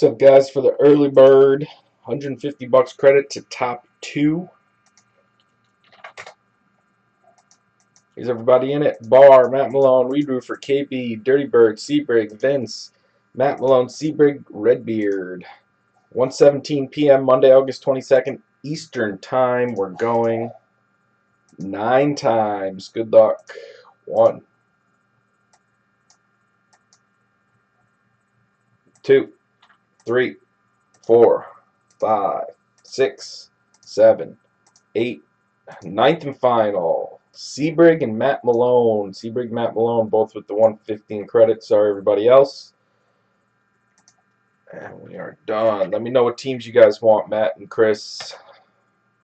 What's up, guys? For the early bird, 150 bucks credit to top two. Is everybody in it? Bar, Matt Malone, Reed Roofer, KB, Dirty Bird, Sebrig, Vince, Matt Malone, Sebrig, Redbeard. 1:17 p.m. Monday, August 22nd, Eastern Time. We're going 9 times. Good luck. 1, 2, 3, 4, 5, 6, 7, 8, ninth and final. Sebrig and Matt Malone. Sebrig, Matt Malone, both with the 115 credit. Sorry, everybody else. And we are done. Let me know what teams you guys want, Matt and Chris.